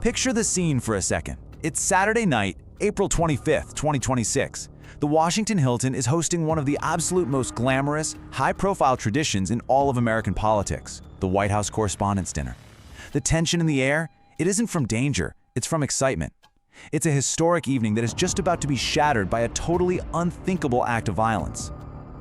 Picture the scene for a second. It's Saturday night, April 25th, 2026. The Washington Hilton is hosting one of the absolute most glamorous, high-profile traditions in all of American politics, the White House Correspondents' Dinner. The tension in the air, it isn't from danger, it's from excitement. It's a historic evening that is just about to be shattered by a totally unthinkable act of violence.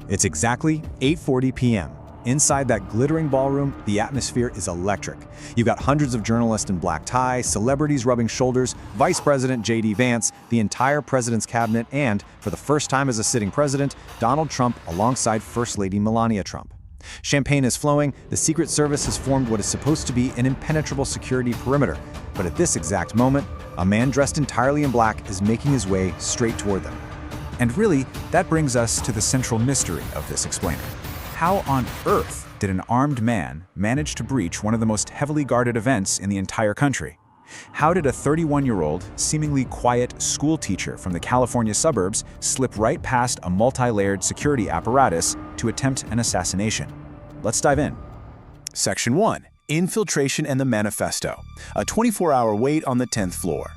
It's exactly 8:40 p.m. Inside that glittering ballroom, the atmosphere is electric. You've got hundreds of journalists in black ties, celebrities rubbing shoulders, Vice President J.D. Vance, the entire president's cabinet, and, for the first time as a sitting president, Donald Trump alongside First Lady Melania Trump. Champagne is flowing, the Secret Service has formed what is supposed to be an impenetrable security perimeter. But at this exact moment, a man dressed entirely in black is making his way straight toward them. And really, that brings us to the central mystery of this explainer. How on earth did an armed man manage to breach one of the most heavily guarded events in the entire country? How did a 31-year-old, seemingly quiet school teacher from the California suburbs slip right past a multi-layered security apparatus to attempt an assassination? Let's dive in. Section 1. Infiltration and the Manifesto. A 24-hour wait on the 10th floor.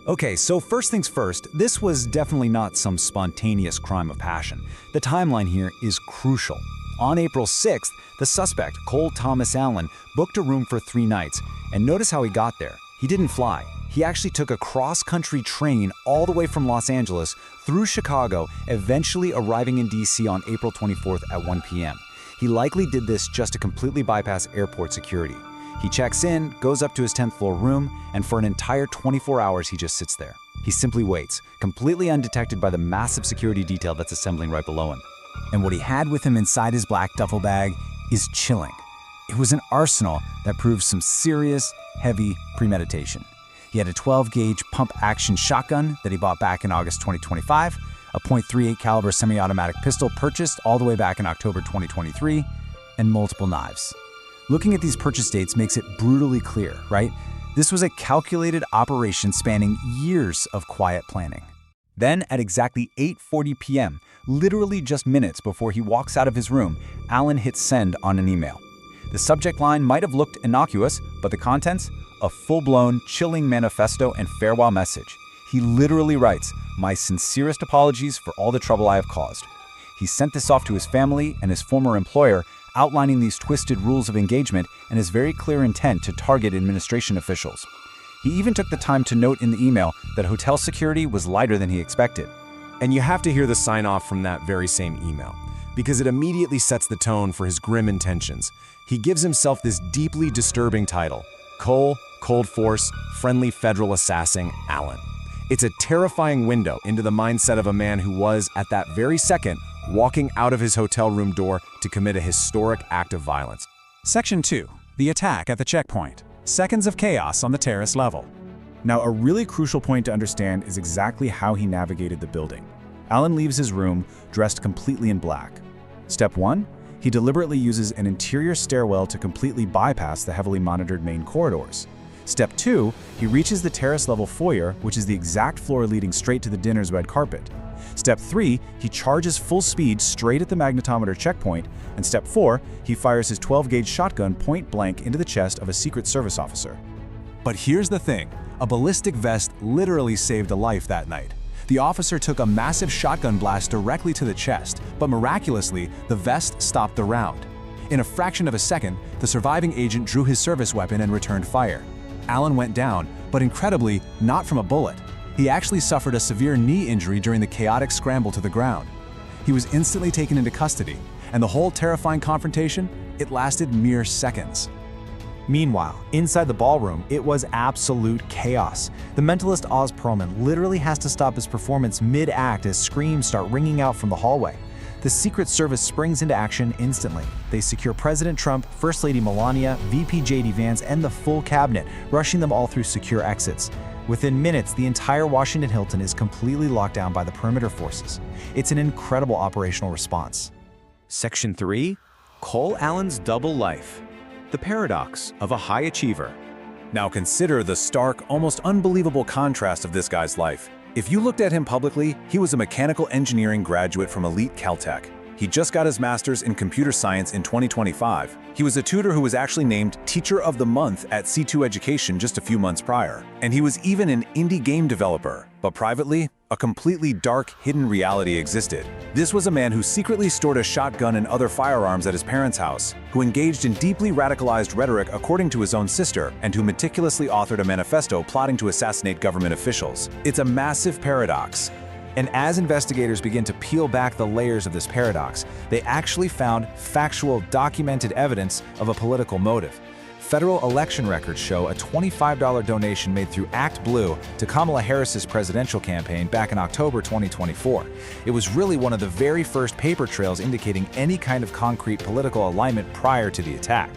Okay, so first things first, this was definitely not some spontaneous crime of passion. The timeline here is crucial. On April 6th, the suspect, Cole Thomas Allen, booked a room for 3 nights. And notice how he got there. He didn't fly. He actually took a cross-country train all the way from Los Angeles through Chicago, eventually arriving in D.C. on April 24th at 1 p.m. He likely did this just to completely bypass airport security. He checks in, goes up to his 10th floor room, and for an entire 24 hours he just sits there. He simply waits, completely undetected by the massive security detail that's assembling right below him. And what he had with him inside his black duffel bag is chilling. It was an arsenal that proved some serious, heavy premeditation. He had a 12-gauge pump-action shotgun that he bought back in August 2025, a .38 caliber semi-automatic pistol purchased all the way back in October 2023, and multiple knives. Looking at these purchase dates makes it brutally clear, right? This was a calculated operation spanning years of quiet planning. Then, at exactly 8:40 p.m., literally just minutes before he walks out of his room, Allen hits send on an email. The subject line might have looked innocuous, but the contents? A full-blown, chilling manifesto and farewell message. He literally writes, "My sincerest apologies for all the trouble I have caused." He sent this off to his family and his former employer, outlining these twisted rules of engagement and his very clear intent to target administration officials. He even took the time to note in the email that hotel security was lighter than he expected. And you have to hear the sign-off from that very same email, because it immediately sets the tone for his grim intentions. He gives himself this deeply disturbing title, Cole, Cold Force, Friendly Federal Assassin, Allen. It's a terrifying window into the mindset of a man who was, at that very second, walking out of his hotel room door to commit a historic act of violence. Section 2. The attack at the checkpoint. Seconds of chaos on the terrace level. Now, a really crucial point to understand is exactly how he navigated the building. Allen leaves his room dressed completely in black. Step 1. He deliberately uses an interior stairwell to completely bypass the heavily monitored main corridors. Step 2. He reaches the terrace-level foyer, which is the exact floor leading straight to the dinner's red carpet. Step 3. He charges full speed straight at the magnetometer checkpoint. And Step 4. He fires his 12-gauge shotgun point-blank into the chest of a Secret Service officer. But here's the thing. A ballistic vest literally saved a life that night. The officer took a massive shotgun blast directly to the chest, but miraculously, the vest stopped the round. In a fraction of a second, the surviving agent drew his service weapon and returned fire. Allen went down, but incredibly, not from a bullet. He actually suffered a severe knee injury during the chaotic scramble to the ground. He was instantly taken into custody, and the whole terrifying confrontation, it lasted mere seconds. Meanwhile, inside the ballroom, it was absolute chaos. The mentalist Oz Perlman literally has to stop his performance mid-act as screams start ringing out from the hallway. The Secret Service springs into action instantly. They secure President Trump, First Lady Melania, VP J.D. Vance, and the full cabinet, rushing them all through secure exits. Within minutes, the entire Washington Hilton is completely locked down by the perimeter forces. It's an incredible operational response. Section 3. Cole Allen's double life. The paradox of a high achiever. Now consider the stark, almost unbelievable contrast of this guy's life. If you looked at him publicly, he was a mechanical engineering graduate from elite Caltech. He He just got his master's in computer science in 2025. He was a tutor who was actually named Teacher of the Month at C2 Education just a few months prior. And he was even an indie game developer. But privately, a completely dark, hidden reality existed. This was a man who secretly stored a shotgun and other firearms at his parents' house, who engaged in deeply radicalized rhetoric according to his own sister, and who meticulously authored a manifesto plotting to assassinate government officials. It's a massive paradox. And as investigators begin to peel back the layers of this paradox, they actually found factual, documented evidence of a political motive. Federal election records show a $25 donation made through Act Blue to Kamala Harris's presidential campaign back in October 2024. It was really one of the very first paper trails indicating any kind of concrete political alignment prior to the attack.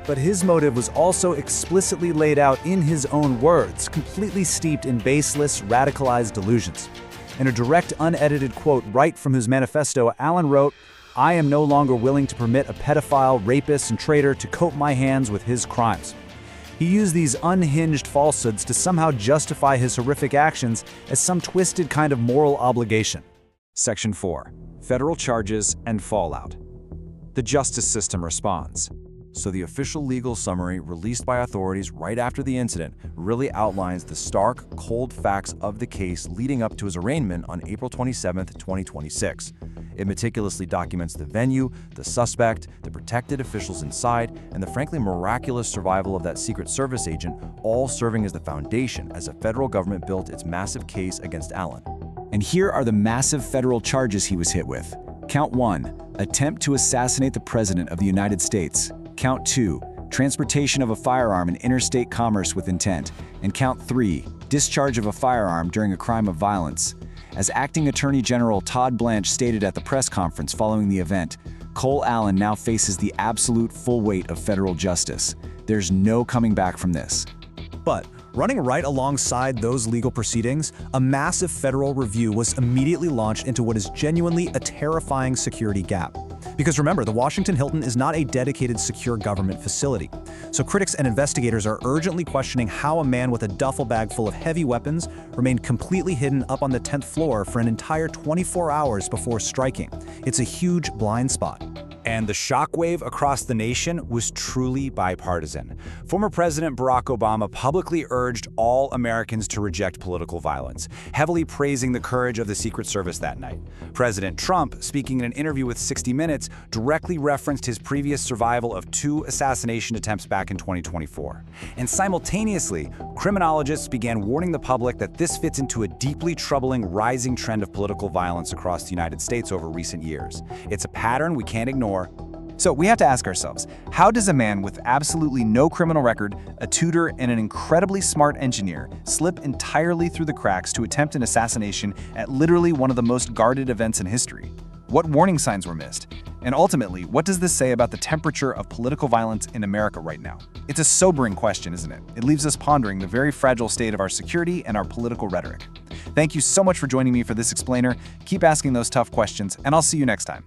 But his motive was also explicitly laid out in his own words, completely steeped in baseless, radicalized delusions. In a direct, unedited quote right from his manifesto, Allen wrote, "I am no longer willing to permit a pedophile, rapist, and traitor to coat my hands with his crimes." He used these unhinged falsehoods to somehow justify his horrific actions as some twisted kind of moral obligation. Section 4. Federal charges and fallout. The justice system responds. So the official legal summary released by authorities right after the incident really outlines the stark, cold facts of the case leading up to his arraignment on April 27, 2026. It meticulously documents the venue, the suspect, the protected officials inside, and the frankly miraculous survival of that Secret Service agent, all serving as the foundation as the federal government built its massive case against Allen. And here are the massive federal charges he was hit with. Count 1, attempt to assassinate the President of the United States. Count 2, transportation of a firearm in interstate commerce with intent. And Count 3, discharge of a firearm during a crime of violence. As Acting Attorney General Todd Blanche stated at the press conference following the event, Cole Allen now faces the absolute full weight of federal justice. There's no coming back from this. But running right alongside those legal proceedings, a massive federal review was immediately launched into what is genuinely a terrifying security gap. Because remember, the Washington Hilton is not a dedicated secure government facility. So critics and investigators are urgently questioning how a man with a duffel bag full of heavy weapons remained completely hidden up on the 10th floor for an entire 24 hours before striking. It's a huge blind spot. And the shockwave across the nation was truly bipartisan. Former President Barack Obama publicly urged all Americans to reject political violence, heavily praising the courage of the Secret Service that night. President Trump, speaking in an interview with 60 Minutes, directly referenced his previous survival of 2 assassination attempts back in 2024. And simultaneously, criminologists began warning the public that this fits into a deeply troubling rising trend of political violence across the United States over recent years. It's a pattern we can't ignore. So we have to ask ourselves, how does a man with absolutely no criminal record, a tutor, and an incredibly smart engineer slip entirely through the cracks to attempt an assassination at literally one of the most guarded events in history? What warning signs were missed? And ultimately, what does this say about the temperature of political violence in America right now? It's a sobering question, isn't it? It leaves us pondering the very fragile state of our security and our political rhetoric. Thank you so much for joining me for this explainer. Keep asking those tough questions, and I'll see you next time.